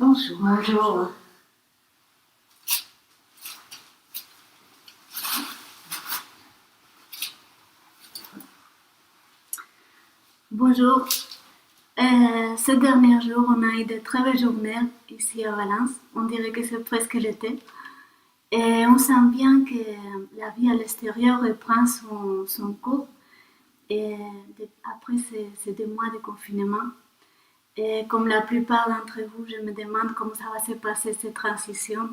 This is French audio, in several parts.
Bonjour. Bonjour. Bonjour. Ces derniers jours, on a eu de très belles journées ici à Valence. On dirait que c'est presque l'été. Et on sent bien que la vie à l'extérieur reprend son cours. Et après ces 2 mois de confinement. Et comme la plupart d'entre vous, je me demande comment ça va se passer cette transition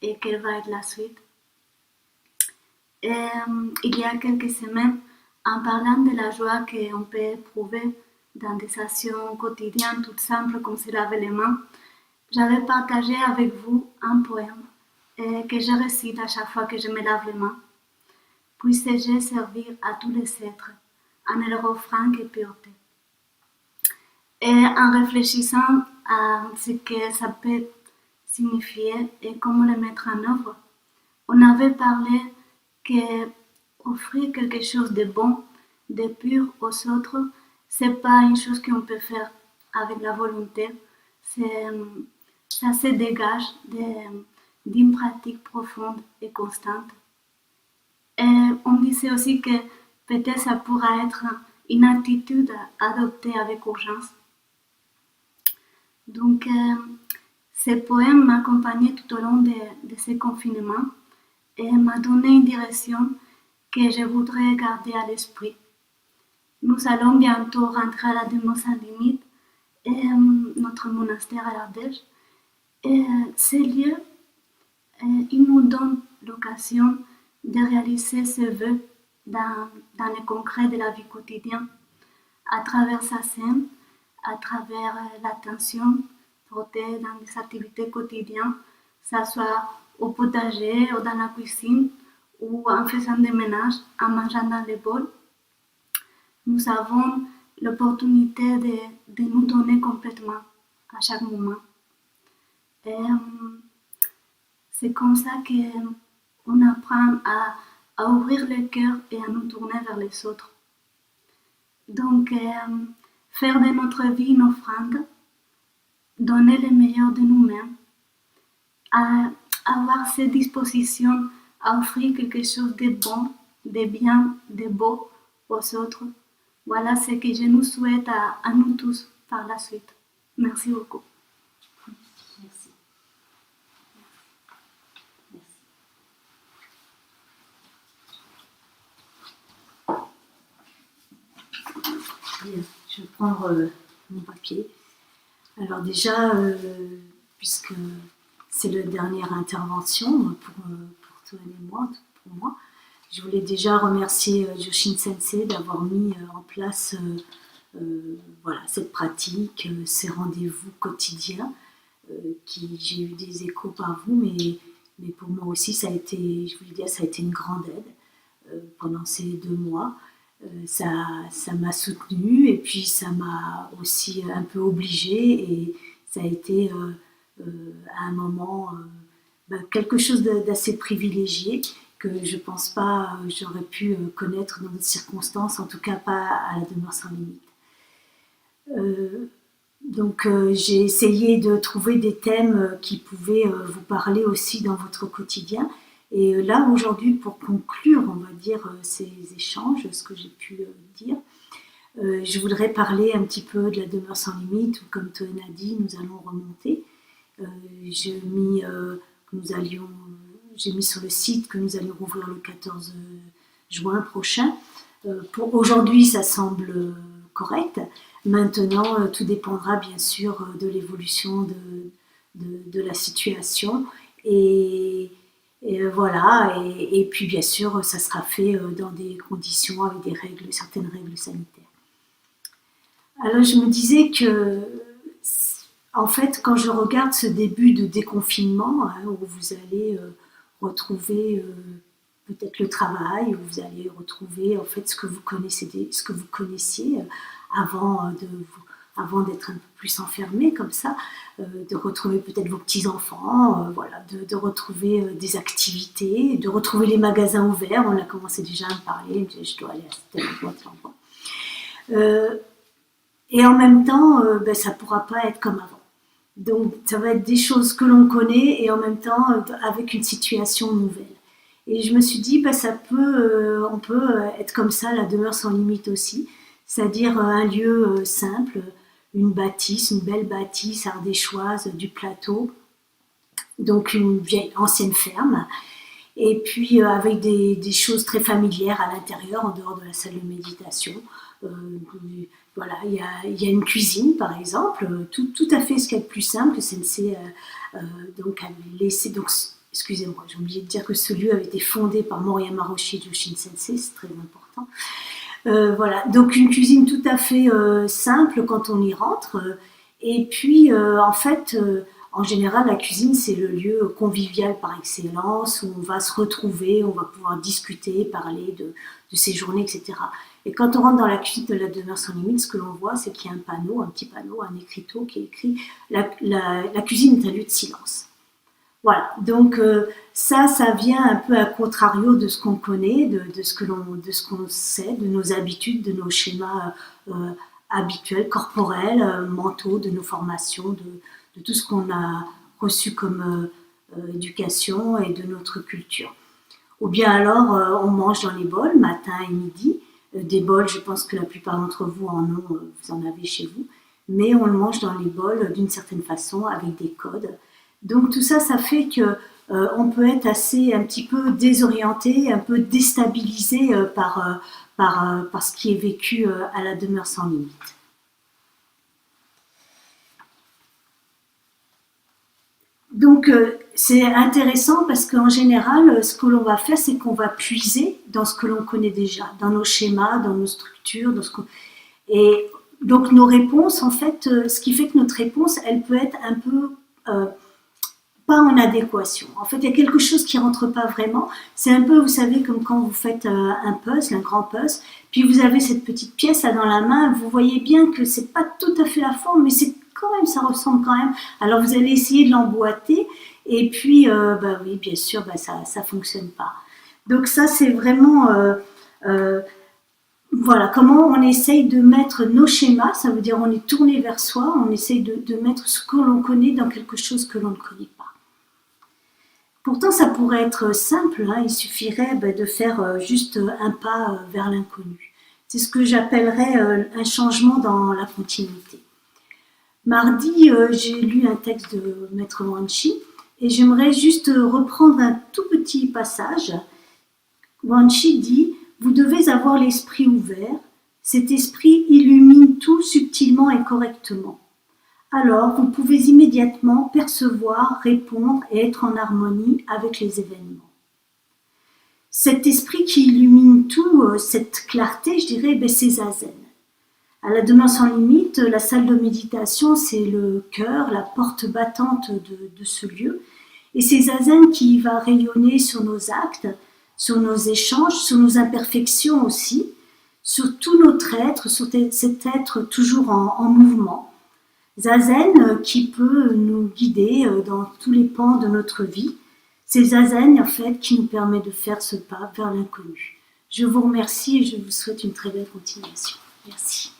et quelle va être la suite. Et, il y a quelques semaines, en parlant de la joie qu'on peut éprouver dans des actions quotidiennes toutes simples comme se laver les mains, j'avais partagé avec vous un poème que je récite à chaque fois que je me lave les mains. Puisse-je servir à tous les êtres en leur offrant et pureté. Et en réfléchissant à ce que ça peut signifier et comment le mettre en œuvre, on avait parlé que offrir quelque chose de bon, de pur aux autres, c'est pas une chose qu'on peut faire avec la volonté. Ça se dégage d'une pratique profonde et constante. Et on disait aussi que peut-être ça pourra être une attitude adoptée avec urgence. Donc, ce poème m'a accompagné tout au long de ce confinement et m'a donné une direction que je voudrais garder à l'esprit. Nous allons bientôt rentrer à la Demeure sans limite et notre monastère à l'Ardèche. Et ce lieu, il nous donne l'occasion de réaliser ce vœu dans le concret de la vie quotidienne, à travers sa scène, à travers l'attention portée dans les activités quotidiennes, que ce soit au potager ou dans la cuisine, ou en faisant des ménages, en mangeant dans les bols. Nous avons l'opportunité de nous donner complètement à chaque moment. Et c'est comme ça qu'on apprend à ouvrir le cœur et à nous tourner vers les autres. Donc, faire de notre vie une offrande, donner le meilleur de nous-mêmes, avoir cette disposition à offrir quelque chose de bon, de bien, de beau aux autres. Voilà ce que je nous souhaite à nous tous par la suite. Merci beaucoup. Merci. Bien, je vais prendre mon papier. Alors déjà, puisque c'est la dernière intervention pour toi et moi, pour moi, je voulais déjà remercier Joshin Sensei d'avoir mis en place voilà, cette pratique, ces rendez-vous quotidiens, j'ai eu des échos par vous, mais pour moi aussi, ça a été, je voulais dire, ça a été une grande aide pendant ces 2 mois. Ça m'a soutenue et puis ça m'a aussi un peu obligée et ça a été à un moment quelque chose d'assez privilégié que je ne pense pas j'aurais pu connaître dans d'autres circonstances, en tout cas pas à la Demeure sans limite. Donc j'ai essayé de trouver des thèmes qui pouvaient vous parler aussi dans votre quotidien. Et là, aujourd'hui, pour conclure, on va dire, ces échanges, ce que j'ai pu dire, je voudrais parler un petit peu de la Demeure sans limite, où, comme Toen a dit, nous allons remonter. J'ai mis sur le site que nous allions rouvrir le 14 juin prochain. Pour aujourd'hui, ça semble correct. Maintenant, tout dépendra bien sûr de l'évolution de la situation. Et voilà, et puis bien sûr, ça sera fait dans des conditions avec certaines règles sanitaires. Alors je me disais que, en fait, quand je regarde ce début de déconfinement, où vous allez retrouver peut-être le travail, où vous allez retrouver en fait ce que vous connaissiez avant d'être un peu plus enfermé comme ça, de retrouver peut-être vos petits-enfants, voilà, de retrouver des activités, de retrouver les magasins ouverts. On a commencé déjà à me parler, je dois aller à tel endroit. Et en même temps, ça ne pourra pas être comme avant. Donc ça va être des choses que l'on connaît et en même temps avec une situation nouvelle. Et je me suis dit, on peut être comme ça, la demeure sans limite aussi, c'est-à-dire un lieu simple, une bâtisse, une belle bâtisse ardéchoise du plateau, donc une vieille ancienne ferme, et puis avec des choses très familières à l'intérieur, en dehors de la salle de méditation. Euh, voilà, il y a une cuisine par exemple, tout à fait ce qu'il y a de plus simple. Sensei donc avait laissé, donc excusez-moi, j'ai oublié de dire que ce lieu avait été fondé par Moriyama Roshi Joshin Sensei, c'est très important. Voilà, donc une cuisine tout à fait simple quand on y rentre. Et puis, en fait, en général, la cuisine, c'est le lieu convivial par excellence, où on va se retrouver, on va pouvoir discuter, parler de ses journées, etc. Et quand on rentre dans la cuisine de la demeure sans limite, ce que l'on voit, c'est qu'il y a un panneau, un petit panneau, un écriteau qui est écrit « La cuisine est un lieu de silence ». Voilà, donc ça vient un peu à contrario de ce qu'on connaît, de ce qu'on sait, de nos habitudes, de nos schémas habituels, corporels, mentaux, de nos formations, de tout ce qu'on a reçu comme éducation et de notre culture. Ou bien alors on mange dans les bols, matin et midi. Des bols, je pense que la plupart d'entre vous en ont, vous en avez chez vous, mais on le mange dans les bols d'une certaine façon, avec des codes. Donc tout ça, ça fait que on peut être un petit peu désorienté, un peu déstabilisé par ce qui est vécu à la demeure sans limite. Donc c'est intéressant parce qu'en général, ce que l'on va faire, c'est qu'on va puiser dans ce que l'on connaît déjà, dans nos schémas, dans nos structures, et donc nos réponses, en fait, ce qui fait que notre réponse, elle peut être un peu pas en adéquation. En fait, il y a quelque chose qui rentre pas vraiment. C'est un peu, vous savez, comme quand vous faites un puzzle, un grand puzzle, puis vous avez cette petite pièce là dans la main, vous voyez bien que c'est pas tout à fait la forme, mais c'est quand même, ça ressemble quand même. Alors vous allez essayer de l'emboîter, et puis, oui, bien sûr, ça fonctionne pas. Donc ça, c'est vraiment, voilà, comment on essaye de mettre nos schémas, ça veut dire on est tourné vers soi, on essaye de mettre ce que l'on connaît dans quelque chose que l'on ne connaît pas. Pourtant, ça pourrait être simple, hein, il suffirait de faire juste un pas vers l'inconnu. C'est ce que j'appellerais un changement dans la continuité. Mardi, j'ai lu un texte de Maître Wanshi et j'aimerais juste reprendre un tout petit passage. Wanshi dit « Vous devez avoir l'esprit ouvert, cet esprit illumine tout subtilement et correctement. Alors vous pouvez immédiatement percevoir, répondre et être en harmonie avec les événements. » Cet esprit qui illumine tout, cette clarté, je dirais, c'est Zazen. À la demeure sans limite, la salle de méditation, c'est le cœur, la porte battante de ce lieu. Et c'est Zazen qui va rayonner sur nos actes, sur nos échanges, sur nos imperfections aussi, sur tout notre être, sur cet être toujours en mouvement. Zazen qui peut nous guider dans tous les pans de notre vie. C'est Zazen en fait qui nous permet de faire ce pas vers l'inconnu. Je vous remercie et je vous souhaite une très belle continuation. Merci.